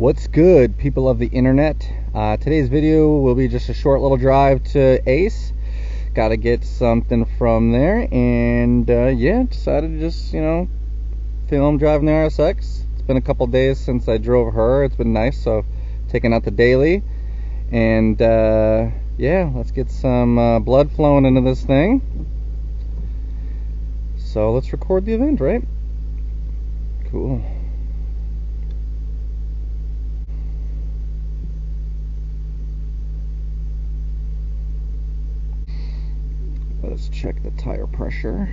What's good, people of the internet? Today's video will be just a short little drive to Ace. Gotta get something from there, and yeah, decided to just, film driving the RSX. It's been a couple days since I drove her. It's been nice, so taking out the daily, and yeah, let's get some blood flowing into this thing. So let's record the event, right? Cool. Let's check the tire pressure.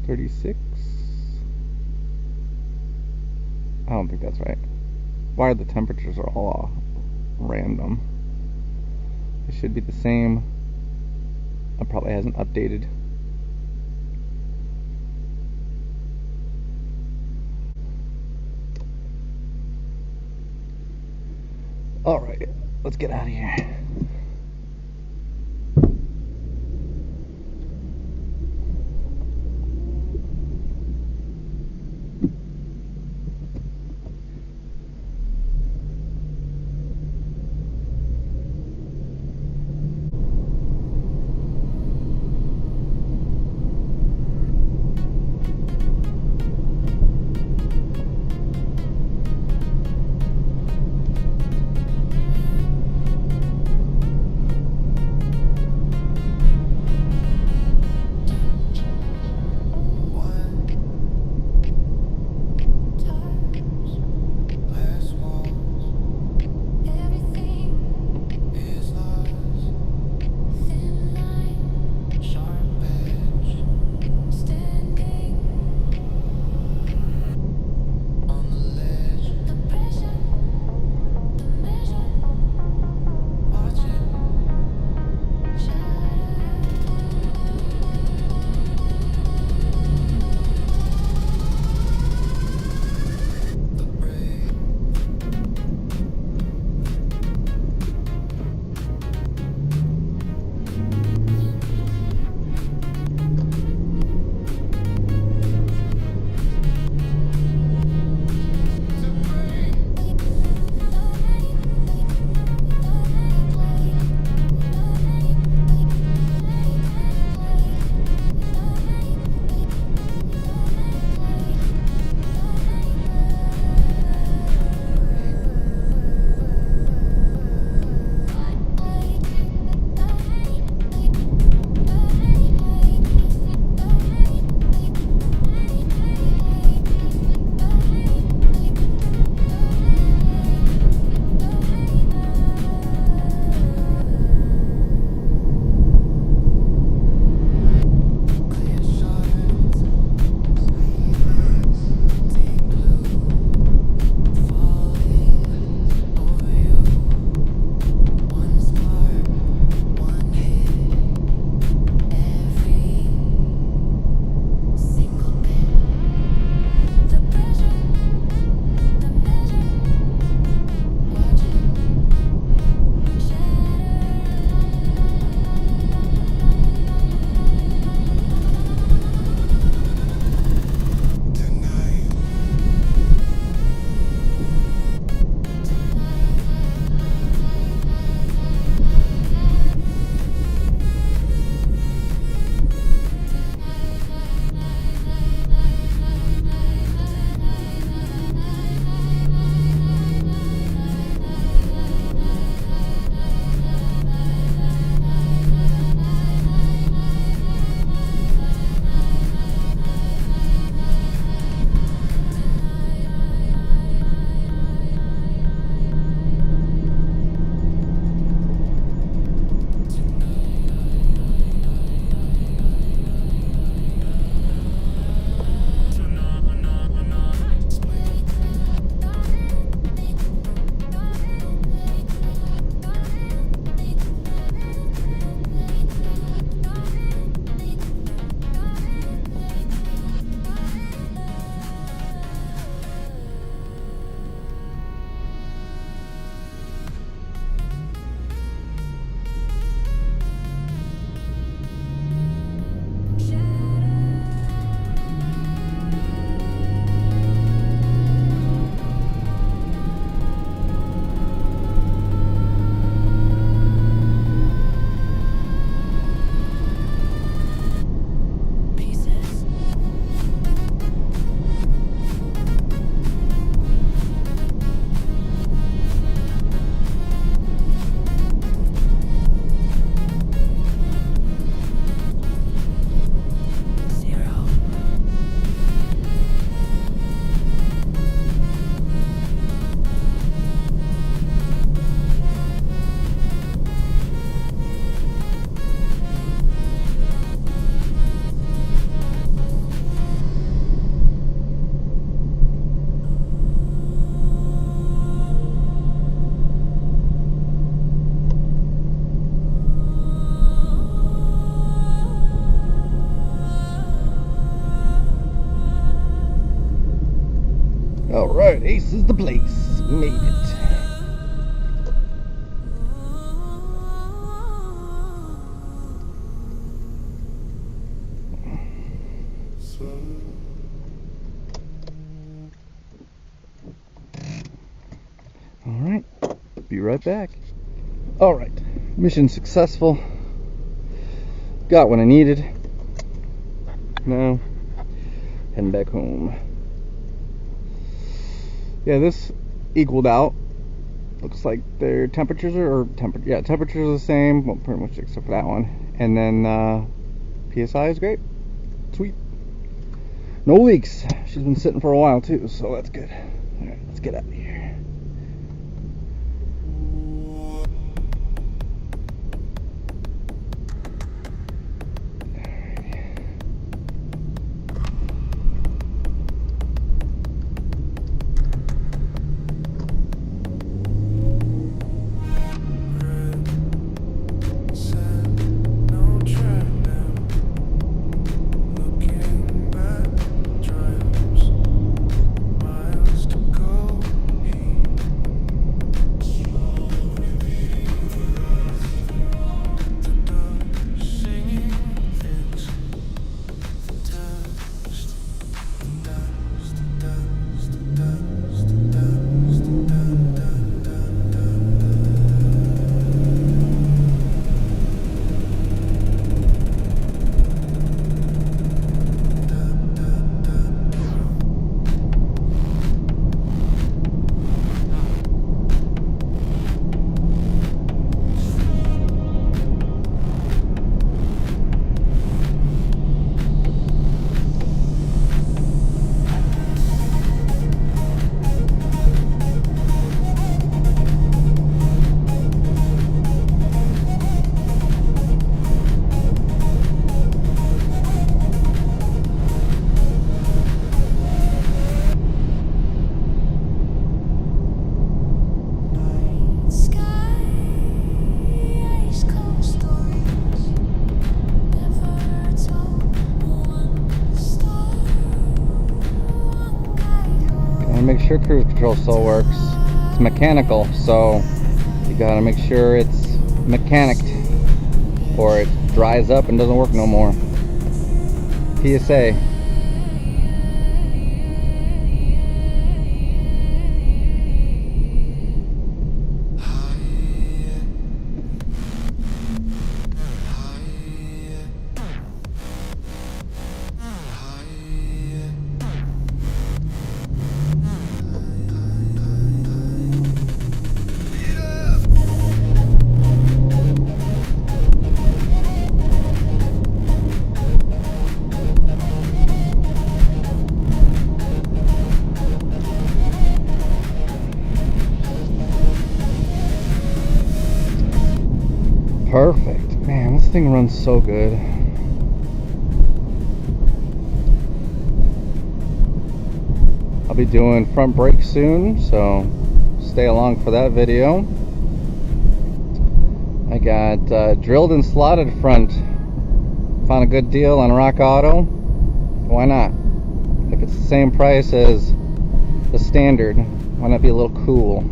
$36. I don't think that's right. Why are the temperatures all random? It should be the same. It probably hasn't updated. All right. Let's get out of here. Alright, Ace is the place. We made it. Alright, be right back. Alright, mission successful. Got what I needed. Now, heading back home. Yeah, this equaled out. Looks like their temperatures are, temperatures are the same, well, pretty much except for that one. And then PSI is great. Sweet. No leaks. She's been sitting for a while too, so that's good. Alright, let's get out of here. Make sure cruise control still works. It's mechanical, so you gotta make sure it's mechanicked or it dries up and doesn't work no more. PSA. Perfect. Man, this thing runs so good. I'll be doing front brakes soon, so stay along for that video. I got drilled and slotted front. Found a good deal on Rock Auto. Why not? If it's the same price as the standard, why not be a little cool?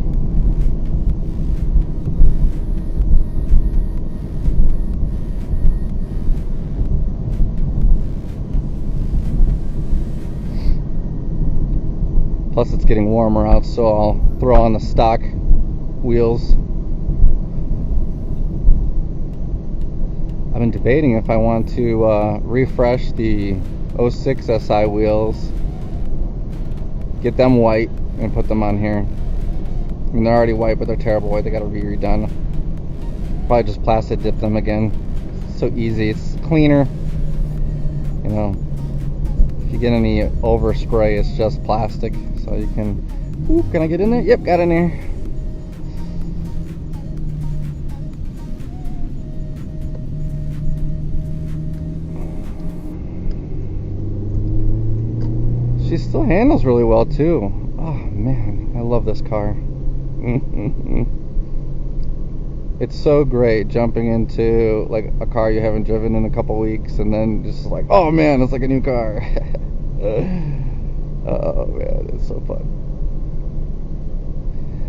Plus it's getting warmer out, so I'll throw on the stock wheels. I've been debating if I want to refresh the 06 SI wheels, get them white, and put them on here. I mean, they're already white, but they're terrible white. They gotta be redone. Probably just plastic dip them again. It's so easy. It's cleaner. You know, if you get any over spray, it's just plastic. So you can. Ooh, can I get in there? Yep, got in there. She still handles really well too. Oh man, I love this car. It's so great jumping into like a car you haven't driven in a couple weeks and then just like, oh man, it's like a new car. Oh man, it's so fun.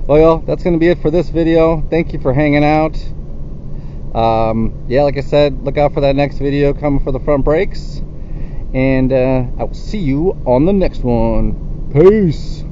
Well, y'all, that's going to be it for this video. Thank you for hanging out. Yeah, like I said, look out for that next video coming for the front brakes. And I will see you on the next one. Peace.